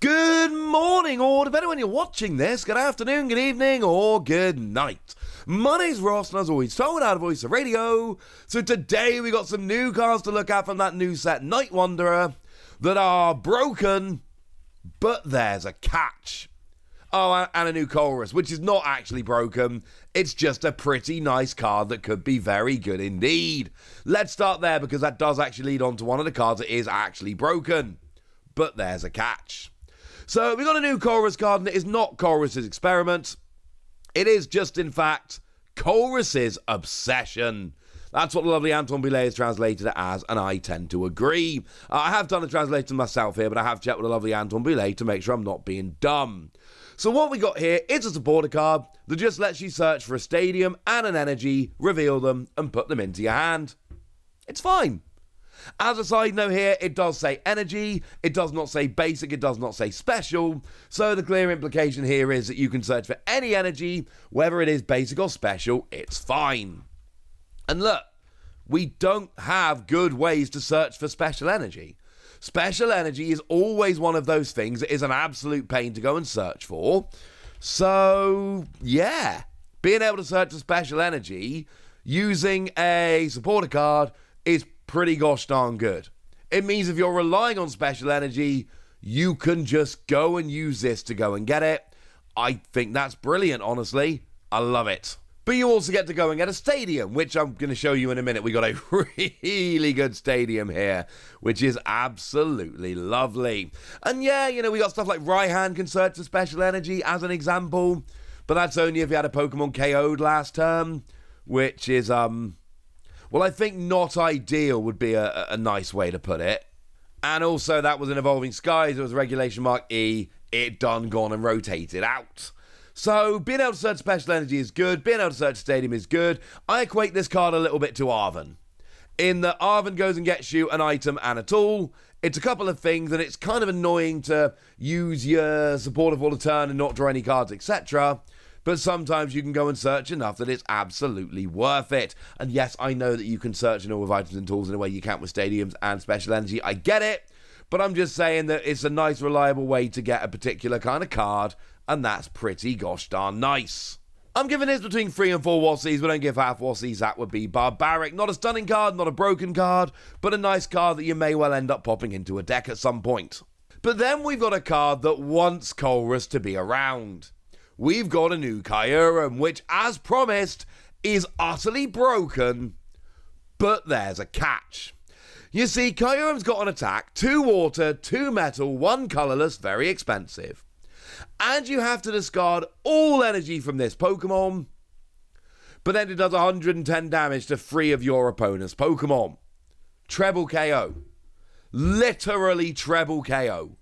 Good morning, or depending when you're watching this, good afternoon, good evening, or good night. My name's Ross, and as always, told out of Voice of Radio. So today we got some new cards to look at from that new set, Night Wanderer, that are broken, but there's a catch. Oh, and a new Corus, which is not actually broken. It's just a pretty nice card that could be very good indeed. Let's start there, because that does actually lead on to one of the cards that is actually broken. But there's a catch. So we got a new Corus card, and it is not Corus's Experiment. It is just, in fact, Corus's Obsession. That's what the lovely Anton Boulet has translated it as, and I tend to agree. I have done a translation myself here, but I have checked with the lovely Anton Boulet to make sure I'm not being dumb. So what we got here is a supporter card that just lets you search for a stadium and an energy, reveal them, and put them into your hand. It's fine. As a side note here, it does say energy, it does not say basic, it does not say special, so the clear implication here is that you can search for any energy, whether it is basic or special, it's fine. And look, we don't have good ways to search for special energy. Special energy is always one of those things that is an absolute pain to go and search for, so yeah, being able to search for special energy using a supporter card is pretty gosh darn good. It means if you're relying on special energy, you can just go and use this to go and get it. I think that's brilliant, honestly. I love it. But you also get to go and get a stadium, which I'm going to show you in a minute. We got a really good stadium here, which is absolutely lovely. And yeah, you know, we got stuff like Raihan can search for special energy as an example, but that's only if you had a Pokemon KO'd last term, which is, well, I think not ideal would be a nice way to put it. And also, that was an Evolving Skies. It was Regulation Mark E. It done gone and rotated out. So, being able to search special energy is good. Being able to search stadium is good. I equate this card a little bit to Arven. In that Arven goes and gets you an item and a tool. It's a couple of things, and it's kind of annoying to use your supporter for the turn and not draw any cards, etc. But sometimes you can go and search enough that it's absolutely worth it. And yes, I know that you can search in all with items and tools in a way you can't with stadiums and special energy. I get it. But I'm just saying that it's a nice, reliable way to get a particular kind of card. And that's pretty gosh darn nice. I'm giving this between 3 and 4 Wassies. We don't give half Wassies. That would be barbaric. Not a stunning card, not a broken card, but a nice card that you may well end up popping into a deck at some point. But then we've got a card that wants Corus to be around. We've got a new Kyurem, which, as promised, is utterly broken, but there's a catch. You see, Kyurem's got an attack, 2 water, 2 metal, 1 colourless, very expensive. And you have to discard all energy from this Pokemon, but then it does 110 damage to 3 of your opponent's Pokemon. Treble KO. Literally treble KO.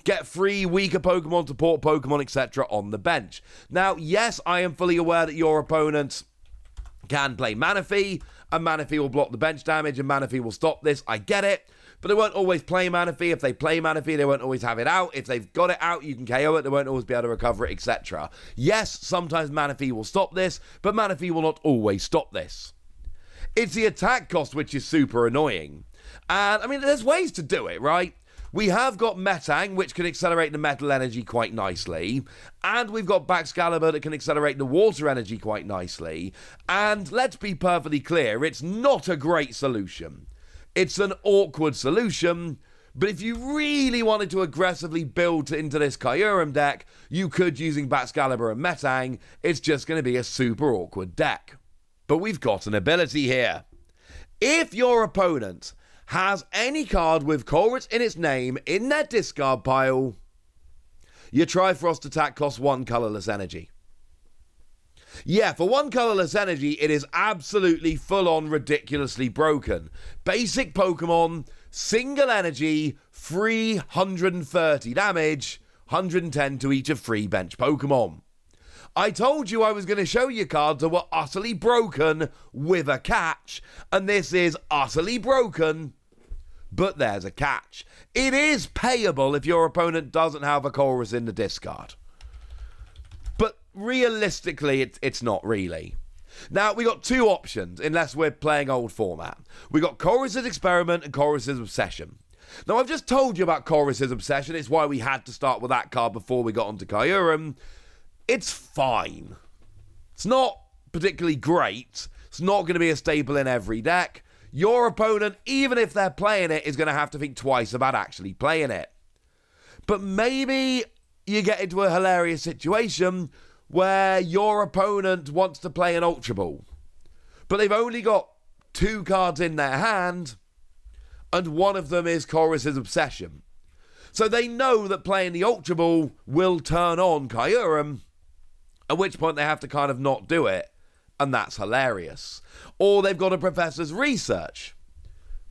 Get 3 weaker Pokemon, support Pokemon, etc. on the bench. Now, yes, I am fully aware that your opponent can play Manaphy, and Manaphy will block the bench damage, and Manaphy will stop this. I get it, but they won't always play Manaphy. If they play Manaphy, they won't always have it out. If they've got it out, you can KO it. They won't always be able to recover it, etc. Yes, sometimes Manaphy will stop this, but Manaphy will not always stop this. It's the attack cost which is super annoying. And, I mean, there's ways to do it, right? We have got Metang, which can accelerate the metal energy quite nicely. And we've got Baxcalibur that can accelerate the water energy quite nicely. And let's be perfectly clear, it's not a great solution. It's an awkward solution. But if you really wanted to aggressively build into this Kyurem deck, you could using Baxcalibur and Metang. It's just going to be a super awkward deck. But we've got an ability here. If your opponent has any card with Corus in its name in their discard pile, your Trifrost attack costs 1 colourless energy. Yeah, for 1 colourless energy, it is absolutely full-on ridiculously broken. Basic Pokemon, single energy, 330 damage, 110 to each of 3 bench Pokemon. I told you I was going to show you cards that were utterly broken with a catch, and this is utterly broken, but there's a catch. It is payable if your opponent doesn't have a Corus in the discard. But realistically, it's not really. Now, we got 2 options, unless we're playing old format. We got Corus's Experiment and Corus's Obsession. Now, I've just told you about Corus's Obsession. It's why we had to start with that card before we got onto Kyurem. It's fine. It's not particularly great. It's not going to be a staple in every deck. Your opponent, even if they're playing it, is going to have to think twice about actually playing it. But maybe you get into a hilarious situation where your opponent wants to play an Ultra Ball, but they've only got 2 cards in their hand, and one of them is Corus's Obsession. So they know that playing the Ultra Ball will turn on Kyurem, at which point they have to kind of not do it, and that's hilarious. Or they've got a Professor's Research,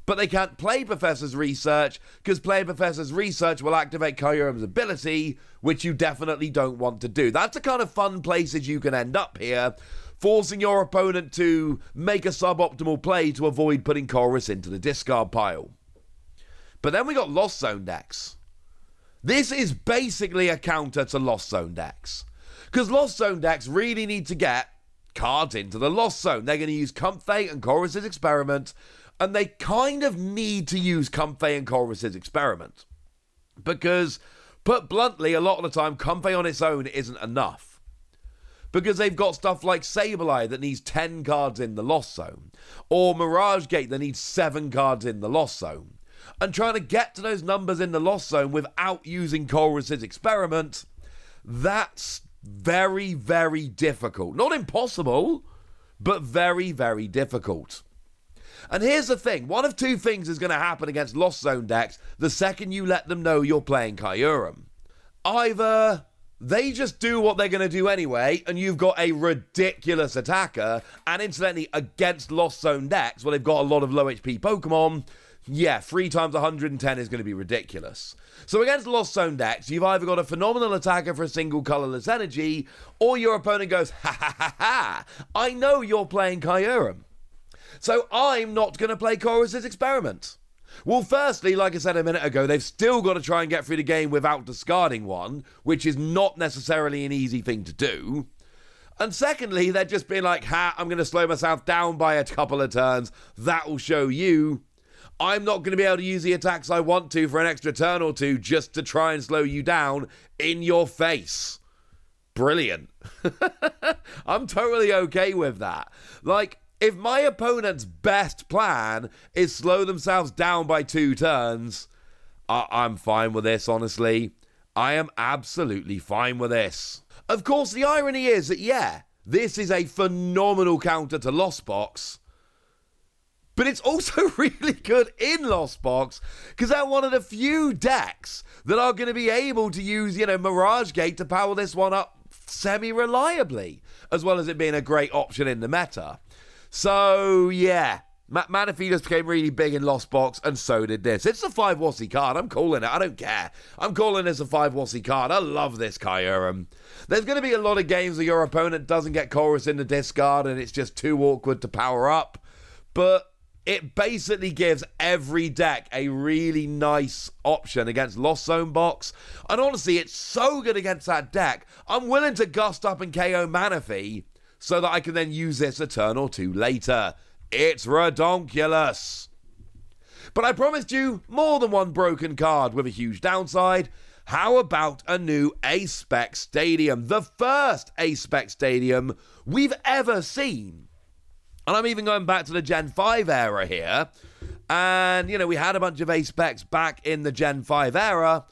but they can't play Professor's Research because playing Professor's Research will activate Kyurem's ability, which you definitely don't want to do. That's the kind of fun places you can end up here, forcing your opponent to make a suboptimal play to avoid putting Corus into the discard pile. But then we got Lost Zone decks. This is basically a counter to Lost Zone decks, because Lost Zone decks really need to get cards into the Lost Zone. They're going to use Comfey and Corus's Experiment, and they kind of need to use Comfey and Corus's Experiment, because, put bluntly, a lot of the time, Comfey on its own isn't enough, because they've got stuff like Sableye that needs 10 cards in the Lost Zone, or Mirage Gate that needs 7 cards in the Lost Zone, and trying to get to those numbers in the Lost Zone without using Corus's Experiment, that's very, very difficult. Not impossible, but very, very difficult. And here's the thing, one of 2 things is going to happen against Lost Zone decks the second you let them know you're playing Kyurem. Either they just do what they're going to do anyway, and you've got a ridiculous attacker, and incidentally, against Lost Zone decks, where they've got a lot of low HP Pokemon, yeah, 3 times 110 is going to be ridiculous. So against Lost Zone decks, you've either got a phenomenal attacker for a single colorless energy, or your opponent goes, ha ha ha ha, I know you're playing Kyurem, so I'm not going to play Corus's Experiment. Well, firstly, like I said a minute ago, they've still got to try and get through the game without discarding one, which is not necessarily an easy thing to do. And secondly, they're just being like, I'm going to slow myself down by a couple of turns. That will show you. I'm not going to be able to use the attacks I want to for an extra turn or 2 just to try and slow you down in your face. Brilliant. I'm totally okay with that. Like, if my opponent's best plan is slow themselves down by 2 turns, I'm fine with this, honestly. I am absolutely fine with this. Of course, the irony is that, yeah, this is a phenomenal counter to Lost Box, but it's also really good in Lost Box, because they're one of the few decks that are going to be able to use, Mirage Gate to power this one up semi-reliably, as well as it being a great option in the meta. So, yeah, Mana Feeders became really big in Lost Box, and so did this. It's a 5 Wossy card. I'm calling it. I don't care. I'm calling this a 5 Wossy card. I love this Kyurem. There's going to be a lot of games where your opponent doesn't get Corus in the discard, and it's just too awkward to power up. But it basically gives every deck a really nice option against Lost Zone Box. And honestly, it's so good against that deck, I'm willing to gust up and KO Manaphy so that I can then use this a turn or 2 later. It's redonkulous. But I promised you more than one broken card with a huge downside. How about a new Spec Stadium? The first Spec Stadium we've ever seen. And I'm even going back to the Gen 5 era here. And, we had a bunch of Specs back in the Gen 5 era,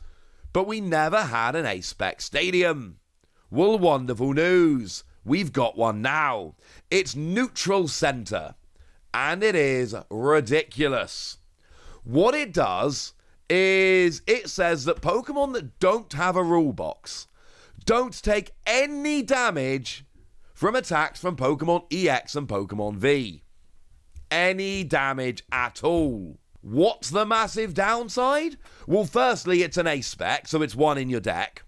but we never had an Spec Stadium. Well, wonderful news. We've got one now. It's Neutral Center, and it is ridiculous. What it does is it says that Pokemon that don't have a rule box don't take any damage from attacks from Pokemon EX and Pokemon V. Any damage at all. What's the massive downside? Well, firstly, it's an Spec, so it's 1 in your deck.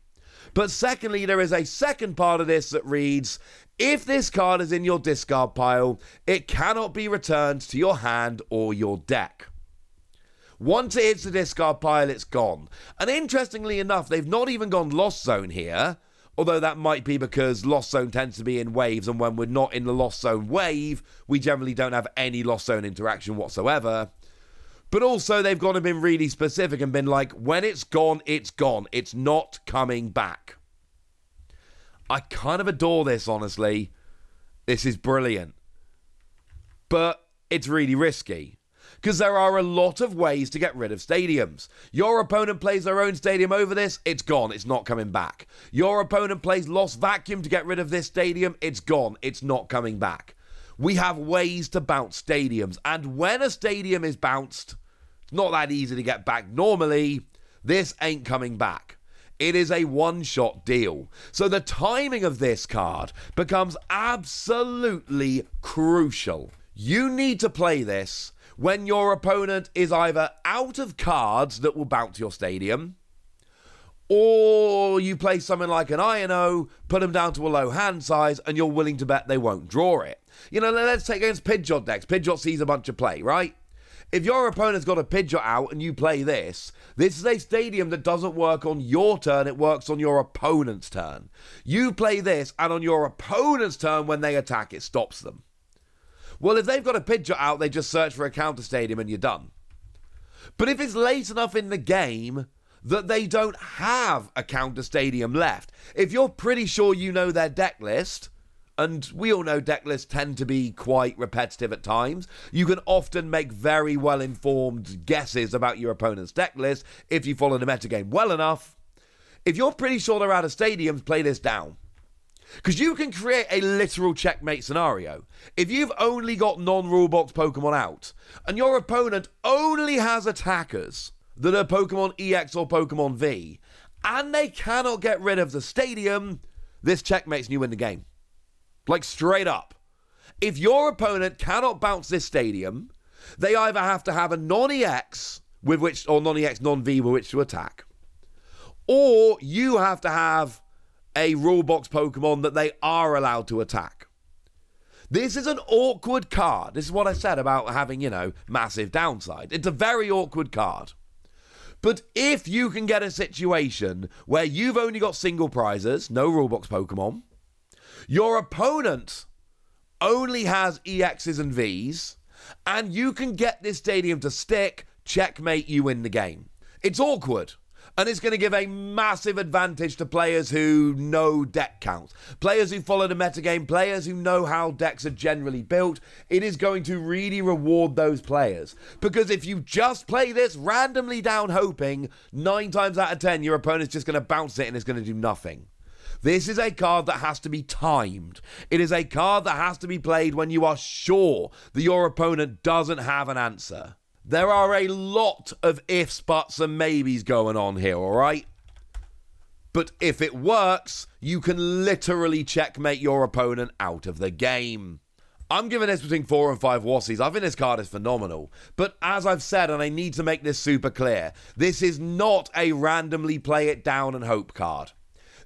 But secondly, there is a second part of this that reads, if this card is in your discard pile, it cannot be returned to your hand or your deck. Once it hits the discard pile, it's gone. And interestingly enough, they've not even gone Lost Zone here, although that might be because Lost Zone tends to be in waves, and when we're not in the Lost Zone wave, we generally don't have any Lost Zone interaction whatsoever. But also they've gone and been really specific and been like, when it's gone, it's gone. It's not coming back. I kind of adore this, honestly. This is brilliant. But it's really risky. Because there are a lot of ways to get rid of stadiums. Your opponent plays their own stadium over this, it's gone, it's not coming back. Your opponent plays Lost Vacuum to get rid of this stadium, it's gone, it's not coming back. We have ways to bounce stadiums, and when a stadium is bounced, it's not that easy to get back normally. This ain't coming back. It is a one-shot deal. So the timing of this card becomes absolutely crucial. You need to play this when your opponent is either out of cards that will bounce your stadium, or you play something like an INO, put them down to a low hand size, and you're willing to bet they won't draw it. You know, let's take against Pidgeot decks. Pidgeot sees a bunch of play, right? If your opponent's got a Pidgeot out and you play this is a stadium that doesn't work on your turn, it works on your opponent's turn. You play this, and on your opponent's turn, when they attack, it stops them. Well, if they've got a Pidgeot out, they just search for a counter stadium and you're done. But if it's late enough in the game that they don't have a counter stadium left, if you're pretty sure you know their deck list, and we all know deck lists tend to be quite repetitive at times, you can often make very well-informed guesses about your opponent's deck list if you follow the metagame well enough. If you're pretty sure they're out of stadiums, play this down. Because you can create a literal checkmate scenario. If you've only got non-rule box Pokemon out, and your opponent only has attackers that are Pokemon EX or Pokemon V, and they cannot get rid of the stadium, this checkmates and you win the game. Like, straight up. If your opponent cannot bounce this stadium, they either have to have a non-EX with which, or non-EX, non-V with which to attack, or you have to have a rule box Pokemon that they are allowed to attack. This is an awkward card. This is what I said about having, massive downside. It's a very awkward card. But if you can get a situation where you've only got single prizes, no rule box Pokemon, your opponent only has EXs and Vs, and you can get this stadium to stick, checkmate, you win the game. It's awkward. And it's going to give a massive advantage to players who know deck counts. Players who follow the metagame, players who know how decks are generally built. It is going to really reward those players. Because if you just play this randomly down hoping, 9 times out of 10, your opponent's just going to bounce it and it's going to do nothing. This is a card that has to be timed. It is a card that has to be played when you are sure that your opponent doesn't have an answer. There are a lot of ifs, buts, and maybes going on here, alright? But if it works, you can literally checkmate your opponent out of the game. I'm giving this between 4 and 5 Wassies. I think this card is phenomenal. But as I've said, and I need to make this super clear, this is not a randomly play it down and hope card.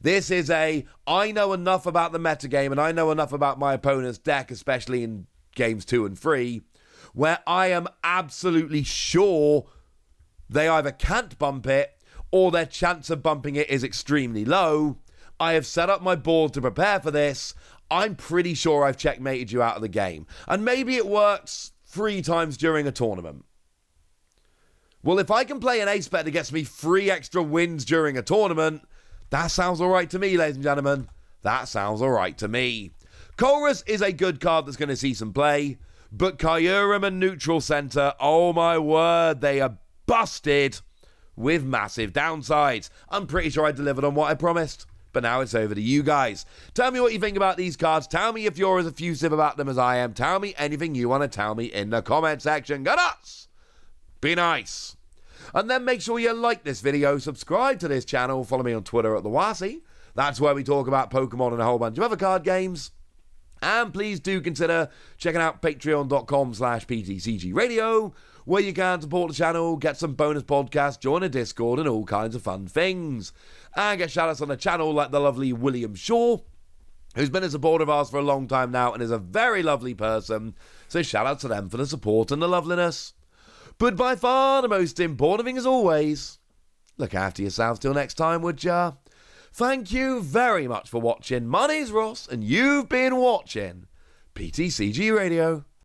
This is I know enough about the metagame, and I know enough about my opponent's deck, especially in games 2 and 3, where I am absolutely sure they either can't bump it or their chance of bumping it is extremely low. I have set up my board to prepare for this. I'm pretty sure I've checkmated you out of the game. And maybe it works 3 times during a tournament. Well, if I can play an ace bet that gets me 3 extra wins during a tournament, that sounds all right to me, ladies and gentlemen. That sounds all right to me. Corus is a good card that's going to see some play. But Kyurem and Neutral Center, oh my word, they are busted with massive downsides. I'm pretty sure I delivered on what I promised. But now it's over to you guys. Tell me what you think about these cards. Tell me if you're as effusive about them as I am. Tell me anything you want to tell me in the comment section. Go nuts! Be nice. And then make sure you like this video, subscribe to this channel, follow me on Twitter at @TheWassie. That's where we talk about Pokemon and a whole bunch of other card games. And please do consider checking out patreon.com/PTCG Radio, where you can support the channel, get some bonus podcasts, join a Discord, and all kinds of fun things. And get shoutouts on the channel like the lovely William Shaw, who's been a supporter of ours for a long time now and is a very lovely person. So shout out to them for the support and the loveliness. But by far the most important thing as always, look after yourselves till next time, would ya? Thank you very much for watching. My name's Ross, and you've been watching PTCG Radio.